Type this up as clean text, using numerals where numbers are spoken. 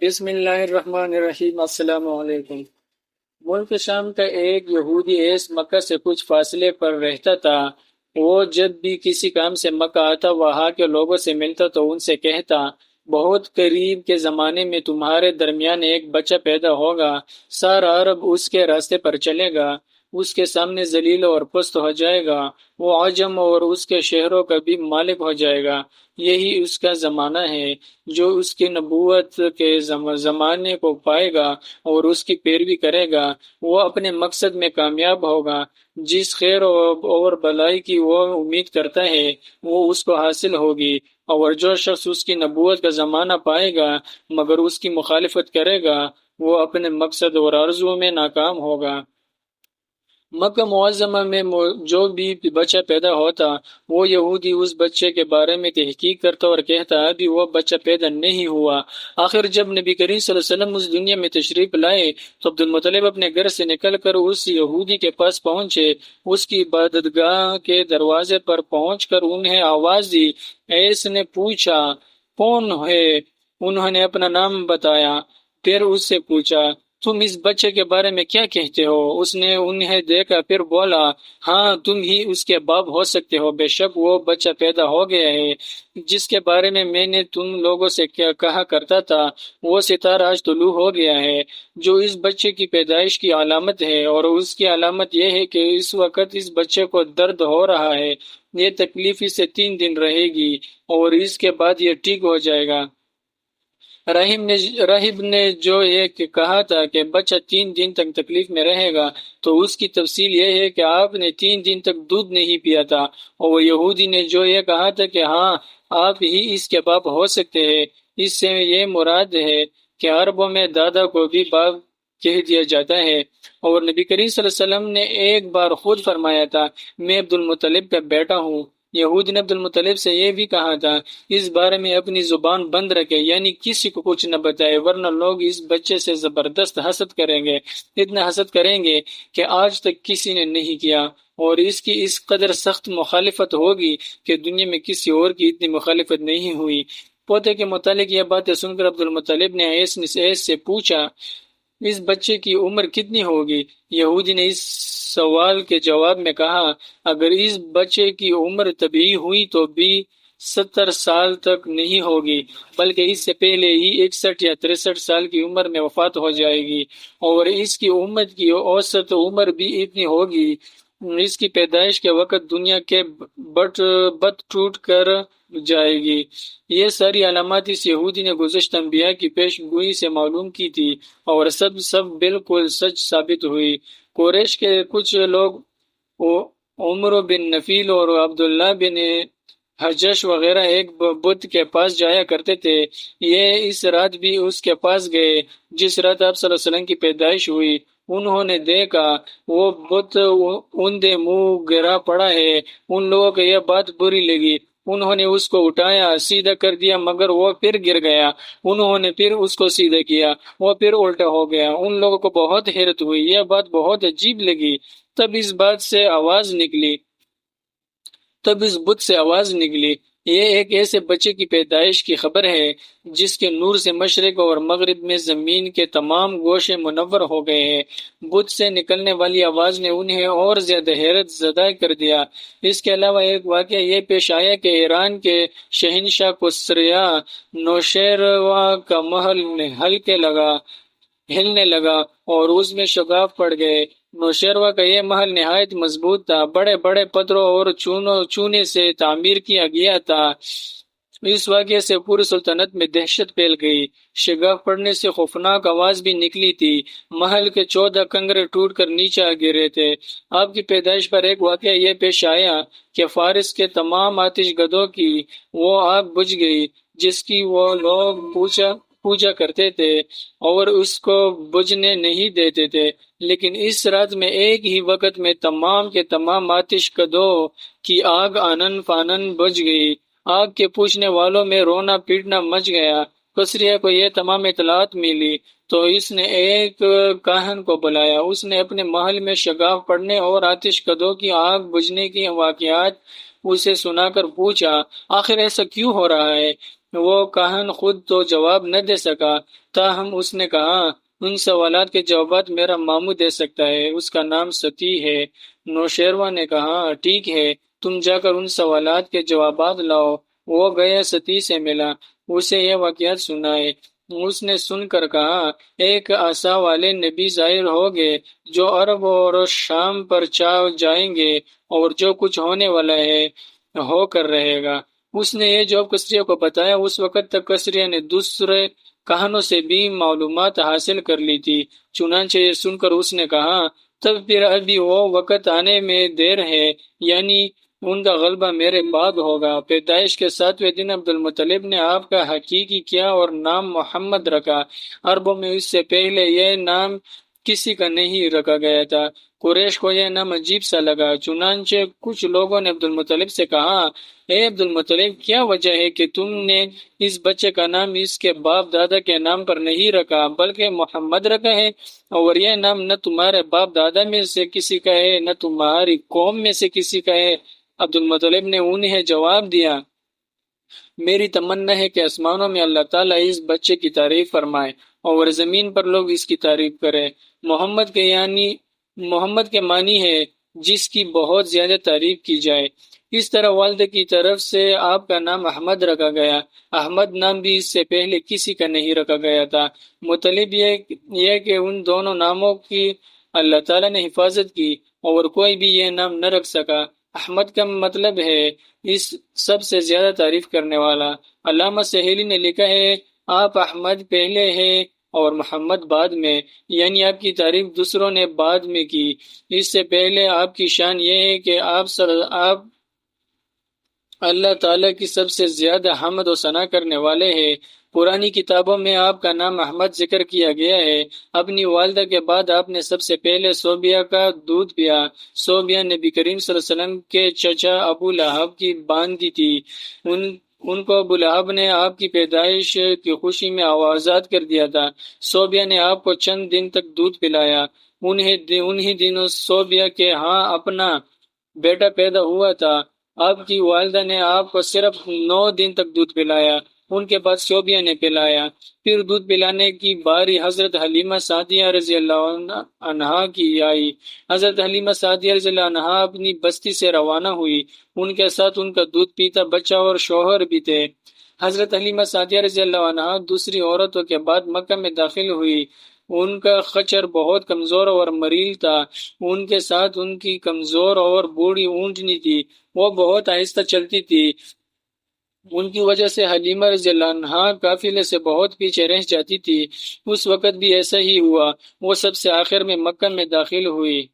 بسم اللہ الرحمن الرحیم۔ السلام علیکم۔ ملک شام کا ایک یہودی ایس مکہ سے کچھ فاصلے پر رہتا تھا۔ وہ جب بھی کسی کام سے مکہ آتا، وہاں کے لوگوں سے ملتا تو ان سے کہتا، بہت قریب کے زمانے میں تمہارے درمیان ایک بچہ پیدا ہوگا، سارا عرب اس کے راستے پر چلے گا، اس کے سامنے ذلیل اور پست ہو جائے گا، وہ عجم اور اس کے شہروں کا بھی مالک ہو جائے گا۔ یہی اس کا زمانہ ہے۔ جو اس کی نبوت کے زمانے کو پائے گا اور اس کی پیروی کرے گا، وہ اپنے مقصد میں کامیاب ہوگا۔ جس خیر اور بھلائی کی وہ امید کرتا ہے، وہ اس کو حاصل ہوگی، اور جو شخص اس کی نبوت کا زمانہ پائے گا مگر اس کی مخالفت کرے گا، وہ اپنے مقصد اور آرزو میں ناکام ہوگا۔ مکہ معظمہ میں جو بھی بچہ پیدا ہوتا، وہ یہودی اس بچے کے بارے میں تحقیق کرتا اور کہتا، ابھی وہ بچہ پیدا نہیں ہوا۔ آخر جب نبی کریم صلی اللہ علیہ وسلم اس دنیا میں تشریف لائے تو عبد المطلب اپنے گھر سے نکل کر اس یہودی کے پاس پہنچے۔ اس کی عبادت گاہ کے دروازے پر پہنچ کر انہیں آواز دی۔ ایس نے پوچھا، کون ہے؟ انہوں نے اپنا نام بتایا۔ پھر اس سے پوچھا، تم اس بچے کے بارے میں کیا کہتے ہو؟ اس نے انہیں دیکھا، پھر بولا، ہاں تم ہی اس کے باپ ہو سکتے ہو۔ بے شک وہ بچہ پیدا ہو گیا ہے جس کے بارے میں نے تم لوگوں سے کہا کرتا تھا، وہ ستارہ آج طلوع ہو گیا ہے، جو اس بچے کی پیدائش کی علامت ہے، اور اس کی علامت یہ ہے کہ اس وقت اس بچے کو درد ہو رہا ہے۔ یہ تکلیف اس سے 3 دن رہے گی اور اس کے بعد یہ ٹھیک ہو جائے گا۔ راہب نے جو یہ کہا تھا کہ بچہ 3 دن تک تکلیف میں رہے گا، تو اس کی تفصیل یہ ہے کہ آپ نے 3 دن تک دودھ نہیں پیا تھا، اور وہ یہودی نے جو یہ کہا تھا کہ ہاں آپ ہی اس کے باپ ہو سکتے ہیں، اس سے یہ مراد ہے کہ عربوں میں دادا کو بھی باپ کہہ دیا جاتا ہے۔ اور نبی کریم صلی اللہ علیہ وسلم نے ایک بار خود فرمایا تھا، میں عبد المطلب کا بیٹا ہوں۔ یہود نے عبد المطلب سے یہ بھی کہا تھا، اس بارے میں اپنی زبان بند رکھے، یعنی کسی کو کچھ نہ بتائے، ورنہ لوگ اس بچے سے زبردست حسد کریں گے، اتنا حسد کریں گے کہ آج تک کسی نے نہیں کیا، اور اس کی اس قدر سخت مخالفت ہوگی کہ دنیا میں کسی اور کی اتنی مخالفت نہیں ہوئی۔ پوتے کے متعلق یہ باتیں سن کر عبد المطلب نے ایس سے پوچھا، اس بچے کی عمر کتنی ہوگی؟ یہودی نے اس سوال کے جواب میں کہا، اگر اس بچے کی عمر طبیعی ہوئی تو بھی 70 سال تک نہیں ہوگی، بلکہ اس سے پہلے ہی 61 یا 63 سال کی عمر میں وفات ہو جائے گی، اور اس کی امت کی اوسط عمر بھی اتنی ہوگی۔ اس کی پیدائش کے وقت دنیا کے بت ٹوٹ کر جائے گی۔ یہ ساری علامات اس یہودی نے گزشتہ انبیاء کی پیش گوئی سے معلوم کی تھی، اور سب بالکل سچ ثابت ہوئی۔ قریش کے کچھ لوگ عمر بن نفیل اور عبداللہ بن حجش وغیرہ ایک بت کے پاس جایا کرتے تھے۔ یہ اس رات بھی اس کے پاس گئے جس رات آپ صلی اللہ علیہ وسلم کی پیدائش ہوئی۔ انہوں نے دیکھا وہ بت اوندے منہ گرا پڑا ہے۔ ان لوگوں کو یہ بات بری لگی، انہوں نے اس کو اٹھایا، سیدھا کر دیا، مگر وہ پھر گر گیا۔ انہوں نے پھر اس کو سیدھا کیا، وہ پھر الٹا ہو گیا۔ ان لوگوں کو بہت حیرت ہوئی، یہ بات بہت عجیب لگی۔ تب اس بت سے آواز نکلی، یہ ایک ایسے بچے کی پیدائش کی خبر ہے جس کے نور سے مشرق اور مغرب میں زمین کے تمام گوشے منور ہو گئے ہیں۔ بت سے نکلنے والی آواز نے انہیں اور زیادہ حیرت زدہ کر دیا۔ اس کے علاوہ ایک واقعہ یہ پیش آیا کہ ایران کے شہنشاہ کسریا نوشیروہ کا محل ہلنے لگا اور اس میں شگاف پڑ گئے۔ نوشیروہ کا یہ محل نہایت مضبوط تھا، بڑے بڑے پتھروں اور چونے سے تعمیر کیا گیا تھا۔ اس واقعے سے پوری سلطنت میں دہشت پھیل گئی۔ شگاف پڑنے سے خوفناک آواز بھی نکلی تھی۔ محل کے 14 کنگرے ٹوٹ کر نیچے آ گرے تھے۔ آپ کی پیدائش پر ایک واقعہ یہ پیش آیا کہ فارس کے تمام آتش گدوں کی وہ آگ بجھ گئی جس کی وہ لوگ پوجا کرتے تھے اور اس کو بجھنے نہیں دیتے تھے، لیکن اس رات میں ایک ہی وقت میں تمام کے تمام آتش کدوں کی آگ آنن فانن بجھ گئی۔ آگ کے پوچھنے والوں میں رونا پیٹنا مچ گیا۔ کسریہ کو یہ تمام اطلاعات ملی تو اس نے ایک کاہن کو بلایا۔ اس نے اپنے محل میں شگاف پڑنے اور آتش کدوں کی آگ بجھنے کی واقعات اسے سنا کر پوچھا، آخر ایسا کیوں ہو رہا ہے؟ وہ کاہن خود تو جواب نہ دے سکا، تاہم اس نے کہا ان سوالات کے جوابات میرا ماموں دے سکتا ہے، اس کا نام ستی ہے۔ نوشیروان نے کہا ٹھیک ہے، تم جا کر ان سوالات کے جوابات لاؤ۔ وہ گیا، ستی سے ملا، اسے یہ واقعات سنائے۔ اس نے سن کر کہا ایک عصا والے نبی ظاہر ہوگے جو عرب اور شام پر جائیں گے، اور جو کچھ ہونے والا ہے ہو کر رہے گا۔ اس نے یہ جواب کسریہ کو بتایا۔ اس وقت تک کسریہ نے دوسرے کہانوں سے بھی معلومات حاصل کر لی تھی، چنانچہ یہ سن کر اس نے کہا تب پھر ابھی وہ وقت آنے میں دیر ہے، یعنی ان کا غلبہ میرے بعد ہوگا۔ پیدائش کے 7ویں دن عبد المطلب نے آپ کا حقیقی کیا اور نام محمد رکھا۔ عربوں میں اس سے پہلے یہ نام کسی کا نہیں رکھا گیا تھا۔ قریش کو یہ نام عجیب سا لگا، چنانچہ کچھ لوگوں نے عبد المطلب سے کہا اے عبد المطلب، کیا وجہ ہے کہ تم نے اس بچے کا نام اس کے باپ دادا کے نام پر نہیں رکھا بلکہ محمد رکھا ہے، اور یہ نام نہ تمہارے باپ دادا میں سے کسی کا ہے نہ تمہاری قوم میں سے کسی کا ہے؟ عبد المطلب نے انہیں جواب دیا میری تمنا ہے کہ آسمانوں میں اللہ تعالیٰ اس بچے کی تعریف فرمائے اور زمین پر لوگ اس کی تعریف کریں۔ محمد کے معنی ہے جس کی بہت زیادہ تعریف کی جائے۔ اس طرح والد کی طرف سے آپ کا نام احمد رکھا گیا۔ احمد نام بھی اس سے پہلے کسی کا نہیں رکھا گیا تھا۔ مطلب یہ کہ ان دونوں ناموں کی اللہ تعالیٰ نے حفاظت کی اور کوئی بھی یہ نام نہ رکھ سکا۔ احمد کا مطلب ہے اس سب سے زیادہ تعریف کرنے والا۔ علامہ سہیلی نے لکھا ہے آپ احمد پہلے ہیں اور محمد بعد میں، یعنی آپ کی تعریف دوسروں نے بعد میں کی۔ اس سے پہلے آپ کی شان یہ ہے کہ آپ اللہ تعالیٰ کی سب سے زیادہ حمد و ثنا کرنے والے ہیں۔ پرانی کتابوں میں آپ کا نام احمد ذکر کیا گیا ہے۔ اپنی والدہ کے بعد آپ نے سب سے پہلے صوبیہ کا دودھ پیا۔ صوبیہ نبی کریم صلی اللہ علیہ وسلم کے چچا ابو لہب کی باندھی تھی۔ ان کو ابو لہب نے آپ کی پیدائش کی خوشی میں آزاد کر دیا تھا۔ صوبیہ نے آپ کو چند دن تک دودھ پلایا۔ انہی دنوں صوبیہ کے ہاں اپنا بیٹا پیدا ہوا تھا۔ آپ کی والدہ نے آپ کو صرف 9 دن تک دودھ پلایا، ان کے بعد صوبیہ نے پلایا۔ پھر دودھ پلانے کی باری حضرت حلیمہ سعدیہ رضی اللہ عنہا کی آئی۔ حضرت حلیمہ سعدیہ رضی اللہ عنہا اپنی بستی سے روانہ ہوئی، ان کے ساتھ ان کا دودھ پیتا بچہ اور شوہر بھی تھے۔ حضرت حلیمہ سعدیہ رضی اللہ عنہا دوسری عورتوں کے بعد مکہ میں داخل ہوئی۔ ان کا خچر بہت کمزور اور مریل تھا، ان کے ساتھ ان کی کمزور اور بوڑھی اونٹنی تھی، وہ بہت آہستہ چلتی تھی۔ ان کی وجہ سے حلیمہ رضی اللہ عنہا قافلے سے بہت پیچھے رہ جاتی تھی۔ اس وقت بھی ایسا ہی ہوا، وہ سب سے آخر میں مکہ میں داخل ہوئی۔